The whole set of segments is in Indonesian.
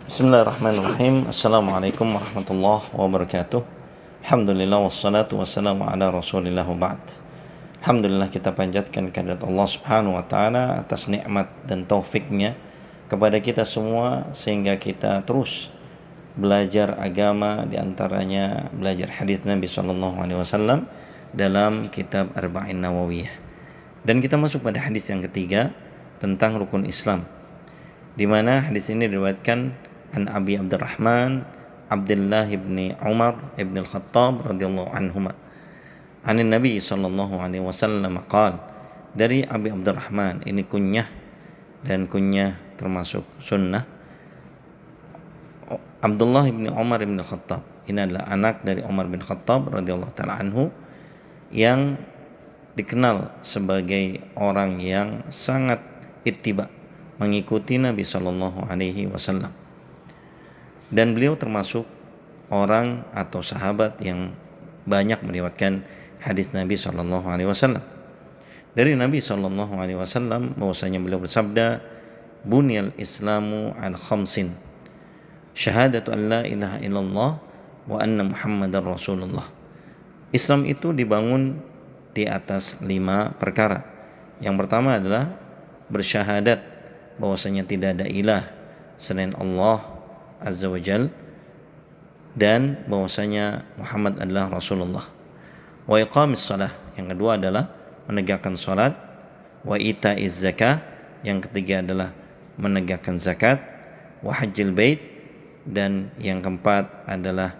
Bismillahirrahmanirrahim. Assalamualaikum warahmatullahi wabarakatuh. Alhamdulillah wassalatu wassalamu ala rasulillah wa ba'd. Alhamdulillah, kita panjatkan kehadirat Allah subhanahu wa ta'ala atas nikmat dan taufiknya kepada kita semua, sehingga kita terus belajar agama, diantaranya belajar hadis Nabi SAW dalam kitab Arba'in Nawawiyah. Dan kita masuk pada hadis yang ketiga tentang rukun Islam, di mana hadis ini diriwayatkan an Abi Abdurrahman Abdullah ibni Umar ibn al-Khattab radhiyallahu anhuma an Nabi sallallahu alaihi wasallam qala, dari Abi Abdurrahman, ini kunyah dan kunyah termasuk sunnah. Abdullah ibni Umar ibn al-Khattab ini adalah anak dari Umar bin Khattab radhiyallahu taala anhu, yang dikenal sebagai orang yang sangat ittiba, mengikuti Nabi sallallahu alaihi wasallam. Dan beliau termasuk orang atau sahabat yang banyak meriwayatkan hadis Nabi sallallahu alaihi wasallam. Dari Nabi sallallahu alaihi wasallam bahwasanya beliau bersabda, "Bunyal Islamu al khamsin, syahadatu an la ilaha illallah wa anna Muhammadar Rasulullah." Islam itu dibangun di atas 5 perkara. Yang pertama adalah bersyahadat bahwasanya tidak ada ilah selain Allah Azza wa Jal, dan bahwasanya Muhammad adalah Rasulullah. Wa iqamis salah, yang kedua adalah menegakkan salat. Wa ita'iz zakah, yang ketiga adalah menegakkan zakat. Wa hajjil bait, dan yang keempat adalah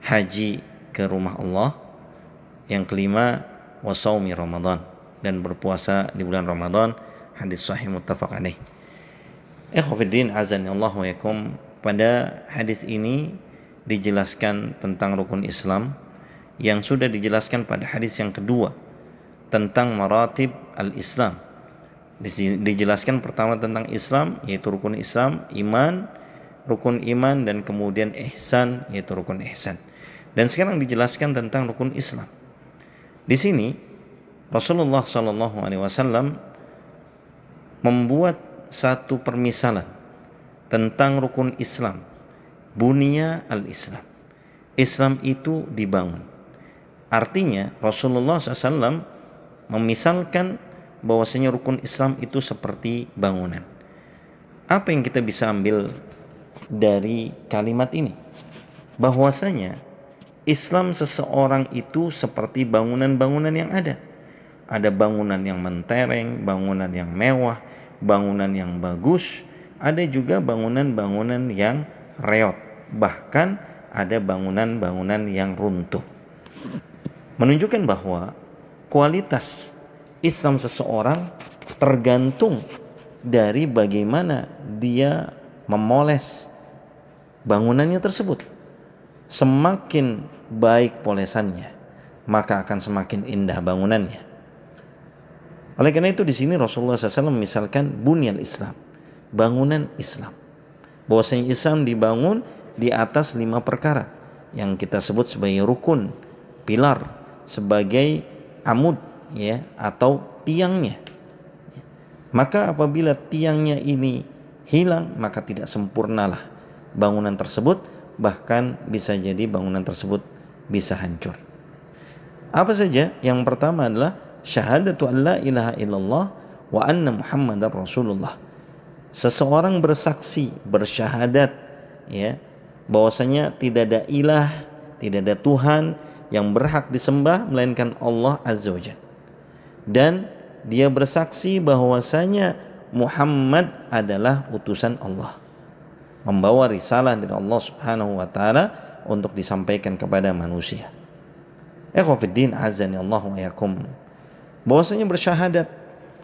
haji ke rumah Allah. Yang kelima wa shaumi Ramadan, dan berpuasa di bulan Ramadan. Hadis sahih muttafaq alaih. Ikhwatiddin azani Allah wa yakum. Pada hadis ini dijelaskan tentang rukun Islam yang sudah dijelaskan pada hadis yang kedua tentang maratib al-Islam. Dijelaskan pertama tentang Islam, yaitu rukun Islam, iman, rukun iman, dan kemudian ihsan, yaitu rukun ihsan. Dan sekarang dijelaskan tentang rukun Islam. Di sini Rasulullah SAW membuat satu permisalan tentang rukun Islam. Bunya al-Islam, Islam itu dibangun. Artinya Rasulullah SAW memisalkan bahwasanya rukun Islam itu seperti bangunan. Apa yang kita bisa ambil dari kalimat ini? Bahwasanya Islam seseorang itu seperti bangunan-bangunan yang ada. Ada bangunan yang mentereng, bangunan yang mewah, bangunan yang bagus. Ada juga bangunan-bangunan yang reot, bahkan ada bangunan-bangunan yang runtuh. Menunjukkan bahwa kualitas Islam seseorang tergantung dari bagaimana dia memoles bangunannya tersebut. Semakin baik polesannya, maka akan semakin indah bangunannya. Oleh karena itu di sini Rasulullah SAW misalkan bunyal Islam, bangunan Islam. Bahwasanya Islam dibangun di atas 5 perkara yang kita sebut sebagai rukun, pilar, sebagai amud, ya, atau tiangnya. Maka apabila tiangnya ini hilang, maka tidak sempurnalah bangunan tersebut, bahkan bisa jadi bangunan tersebut bisa hancur. Apa saja? Yang pertama adalah syahadatu an la ilaha illallah wa anna Muhammadar Rasulullah. Seseorang bersaksi, bersyahadat, ya, bahwasanya tidak ada ilah, tidak ada Tuhan yang berhak disembah melainkan Allah Azza wa Jalla. Dan dia bersaksi bahwasanya Muhammad adalah utusan Allah, membawa risalah dari Allah Subhanahu wa taala untuk disampaikan kepada manusia. Ikhwatiddin azani Allah wa yakum. Bahwasanya bersyahadat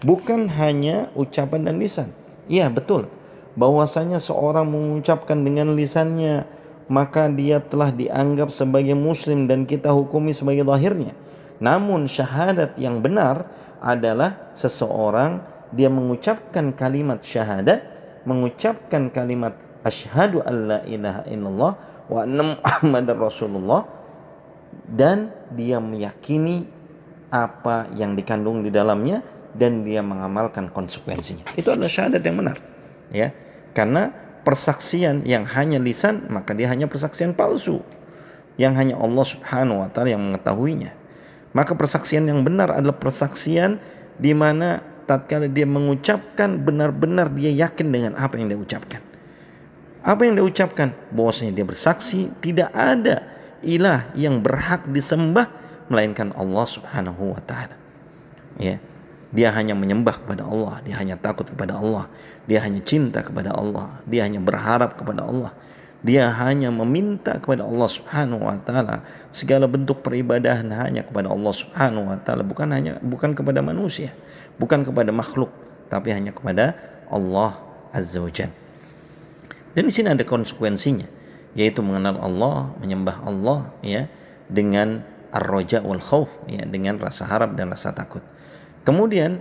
bukan hanya ucapan dan lisan. Iya, betul, bahwasanya seorang mengucapkan dengan lisannya maka dia telah dianggap sebagai muslim dan kita hukumi sebagai zahirnya. Namun syahadat yang benar adalah seseorang dia mengucapkan kalimat syahadat, mengucapkan kalimat asyhadu an la ilaha illallah wa anna Muhammadar Rasulullah, dan dia meyakini apa yang dikandung di dalamnya dan dia mengamalkan konsekuensinya. Itu adalah syahadat yang benar, ya. Karena persaksian yang hanya lisan, maka dia hanya persaksian palsu yang hanya Allah Subhanahu wa taala yang mengetahuinya. Maka persaksian yang benar adalah persaksian di mana tatkala dia mengucapkan benar-benar dia yakin dengan apa yang dia ucapkan. Apa yang dia ucapkan? Bahwasanya dia bersaksi tidak ada ilah yang berhak disembah melainkan Allah Subhanahu wa taala. Ya. Dia hanya menyembah kepada Allah, dia hanya takut kepada Allah, dia hanya cinta kepada Allah, dia hanya berharap kepada Allah. Dia hanya meminta kepada Allah Subhanahu wa taala. Segala bentuk peribadahan hanya kepada Allah Subhanahu wa taala, bukan kepada manusia, bukan kepada makhluk, tapi hanya kepada Allah Azza wa Jalla. Dan di sini ada konsekuensinya, yaitu mengenal Allah, menyembah Allah ya dengan ar-raja wal khauf ya, dengan rasa harap dan rasa takut. Kemudian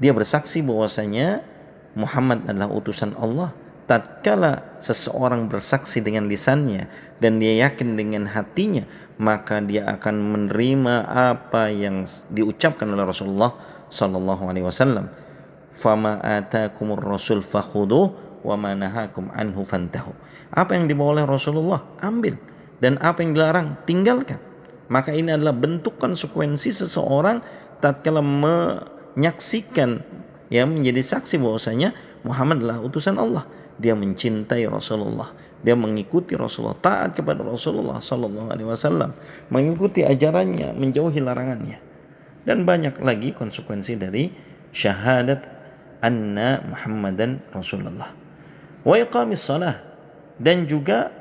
dia bersaksi bahwasanya Muhammad adalah utusan Allah. Tatkala seseorang bersaksi dengan lisannya dan dia yakin dengan hatinya, maka dia akan menerima apa yang diucapkan oleh Rasulullah sallallahu alaihi wasallam. Fama atakumur rasul fakhuduh wa ma nahakum anhu fantahu. Apa yang dibawa oleh Rasulullah ambil, dan apa yang dilarang tinggalkan. Maka ini adalah bentuk konsekuensi seseorang tatkala menyaksikan ya, menjadi saksi bahwasanya Muhammad adalah utusan Allah. Dia mencintai Rasulullah, dia mengikuti Rasulullah, taat kepada Rasulullah sallallahu alaihi wasallam, mengikuti ajarannya, menjauhi larangannya. Dan banyak lagi konsekuensi dari syahadat anna Muhammadan Rasulullah. Wa iqamis shalah, dan juga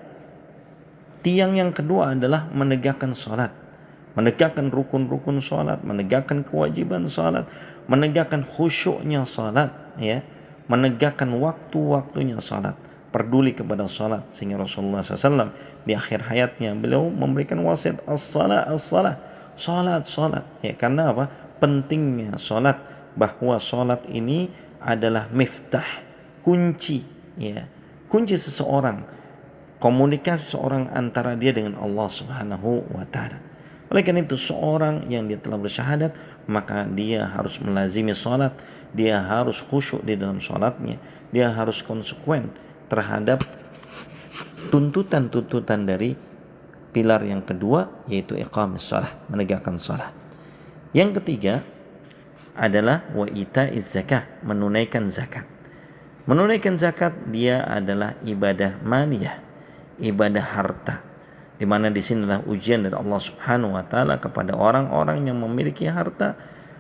tiang yang kedua adalah menegakkan salat, menegakkan rukun-rukun salat, menegakkan kewajiban salat, menegakkan khusyuknya salat ya, menegakkan waktu-waktunya salat, peduli kepada salat. Sehingga Rasulullah SAW di akhir hayatnya beliau memberikan wasiat as-salat, salat ya. Karena apa? Pentingnya salat, bahwa salat ini adalah miftah, kunci ya, kunci seseorang, komunikasi seorang antara dia dengan Allah Subhanahu wa taala. Oleh karena itu, seorang yang dia telah bersyahadat, maka dia harus melazimi salat, dia harus khusyuk di dalam salatnya, dia harus konsekuen terhadap tuntutan-tuntutan dari pilar yang kedua, yaitu iqamis shalah, menegakkan salat. Yang ketiga adalah wa itaiz zakah, menunaikan zakat. Menunaikan zakat dia adalah ibadah maliyah, ibadah harta, di mana di sini adalah ujian dari Allah Subhanahu wa taala kepada orang-orang yang memiliki harta,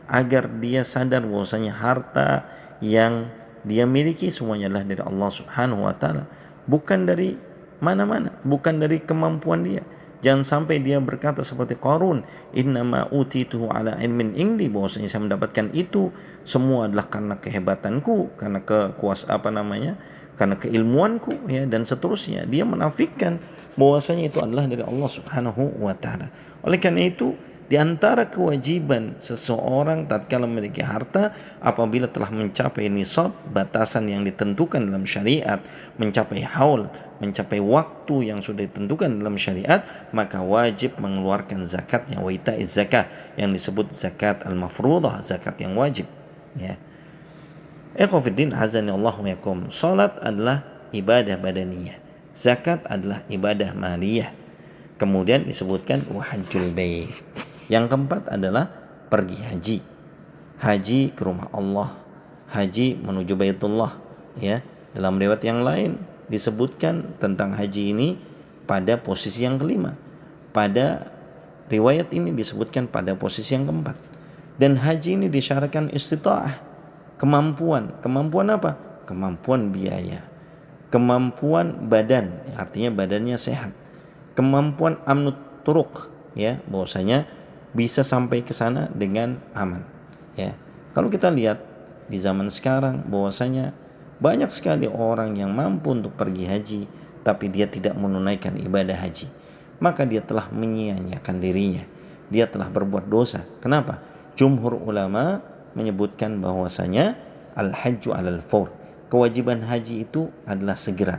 agar dia sadar bahwasanya harta yang dia miliki semuanya adalah dari Allah Subhanahu wa taala, bukan dari mana-mana, bukan dari kemampuan dia. Jangan sampai dia berkata seperti Qarun, innama utituhu ala ilmin indi, bahwasanya saya mendapatkan itu semua adalah karena kehebatanku, karena karena keilmuanku ya, dan seterusnya. Dia menafikan bahwasanya itu adalah dari Allah Subhanahu wa taala. Oleh karena itu, di antara kewajiban seseorang tatkala memiliki harta, apabila telah mencapai nisab, batasan yang ditentukan dalam syariat, mencapai haul, mencapai waktu yang sudah ditentukan dalam syariat, maka wajib mengeluarkan zakatnya, wa itaiz zakah, yang disebut zakat al-mafruḍah, zakat yang wajib ya. Ikhwatiddin azani Allah wa yakum. Salat adalah ibadah badaniyah, zakat adalah ibadah maliyah. Kemudian disebutkan wa hajjul bait. Yang keempat adalah pergi haji. Haji ke rumah Allah, haji menuju Baitullah ya. Dalam riwayat yang lain disebutkan tentang haji ini pada posisi yang kelima. Pada riwayat ini disebutkan pada posisi yang keempat. Dan haji ini disyaratkan istita'ah, kemampuan. Kemampuan apa? Kemampuan biaya, kemampuan badan, artinya badannya sehat, kemampuan amnut turuk ya, bahwasanya bisa sampai ke sana dengan aman ya. Kalau kita lihat di zaman sekarang, bahwasanya banyak sekali orang yang mampu untuk pergi haji tapi dia tidak menunaikan ibadah haji, maka dia telah menyia-nyiakan dirinya, dia telah berbuat dosa. Kenapa? Jumhur ulama menyebutkan bahwasanya al-hajju alal faur, kewajiban haji itu adalah segera.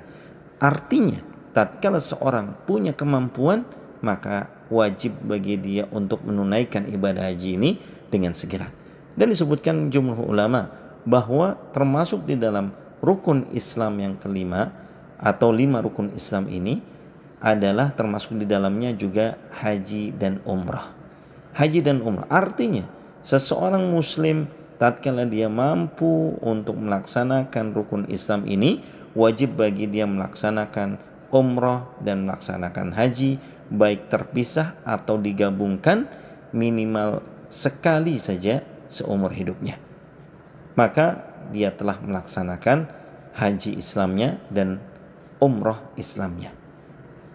Artinya tatkala seorang punya kemampuan, maka wajib bagi dia untuk menunaikan ibadah haji ini dengan segera. Dan disebutkan jumhur ulama bahwa termasuk di dalam rukun Islam yang kelima atau 5 rukun Islam ini adalah termasuk di dalamnya juga haji dan umrah. Haji dan umrah artinya seseorang muslim tatkala dia mampu untuk melaksanakan rukun Islam ini, wajib bagi dia melaksanakan umrah dan melaksanakan haji, baik terpisah atau digabungkan, minimal sekali saja seumur hidupnya. Maka dia telah melaksanakan haji Islamnya dan umrah Islamnya.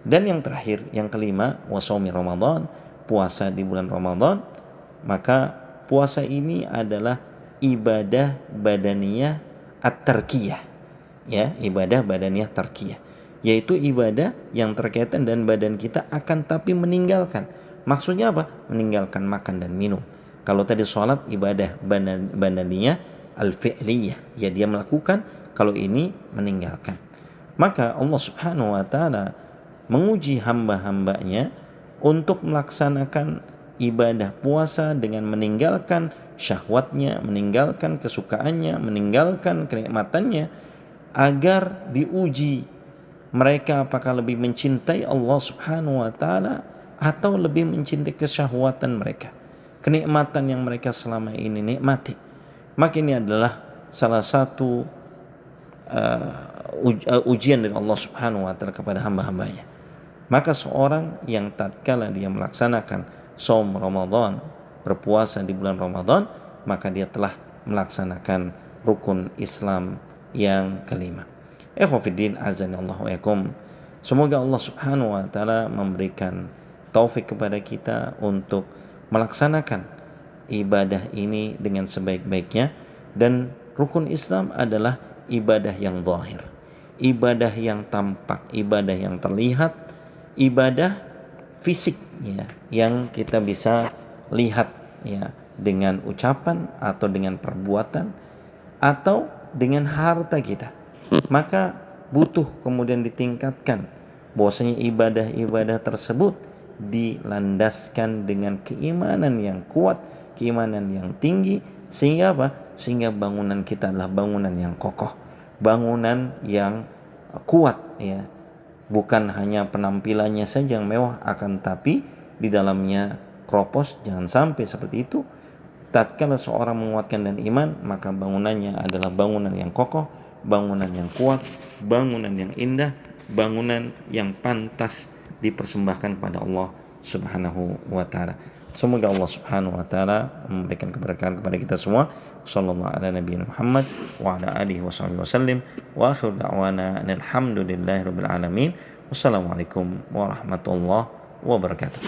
Dan yang terakhir, yang kelima, wasaumi Ramadan, puasa di bulan Ramadan. Maka puasa ini adalah ibadah badaniyah at-tarkiyah, ya, ibadah badaniyah tarkiyah, yaitu ibadah yang terkaitan dan badan kita akan tapi meninggalkan. Maksudnya apa? Meninggalkan makan dan minum. Kalau tadi sholat ibadah badaniyah al-fi'liyah, ya dia melakukan. Kalau ini meninggalkan. Maka Allah Subhanahu wa taala menguji hamba-hambanya untuk melaksanakan ibadah puasa dengan meninggalkan syahwatnya, meninggalkan kesukaannya, meninggalkan kenikmatannya, agar diuji mereka apakah lebih mencintai Allah Subhanahu wa taala atau lebih mencintai kesyahwatan mereka, kenikmatan yang mereka selama ini nikmati. Maka ini adalah salah satu ujian dari Allah Subhanahu wa taala kepada hamba-hambanya. Maka seorang yang tatkala dia melaksanakan shaum Ramadan, berpuasa di bulan Ramadan, maka dia telah melaksanakan rukun Islam yang kelima. Ikhwatiddin azanillahu wa yakum. Semoga Allah Subhanahu wa taala memberikan taufik kepada kita untuk melaksanakan ibadah ini dengan sebaik-baiknya. Dan rukun Islam adalah ibadah yang zahir, ibadah yang tampak, ibadah yang terlihat, ibadah fisik, ya, yang kita bisa lihat, ya, dengan ucapan atau dengan perbuatan atau dengan harta kita. Maka butuh kemudian ditingkatkan bahwasanya ibadah-ibadah tersebut dilandaskan dengan keimanan yang kuat, keimanan yang tinggi, sehingga apa? Sehingga bangunan kita adalah bangunan yang kokoh, bangunan yang kuat, ya. Bukan hanya penampilannya saja yang mewah, akan tapi di dalamnya kropos. Jangan sampai seperti itu. Tatkala seorang menguatkan dan iman, maka bangunannya adalah bangunan yang kokoh, bangunan yang kuat, bangunan yang indah, bangunan yang pantas dipersembahkan kepada Allah Subhanahu wa taala. Semoga Allah Subhanahu wa taala memberikan keberkahan kepada kita semua. Sallallahu ala nabiyina Muhammad wa ala alihi wasallam. Wa akhiru da'wana alhamdulillahirabbil alamin. Wassalamualaikum warahmatullahi wabarakatuh.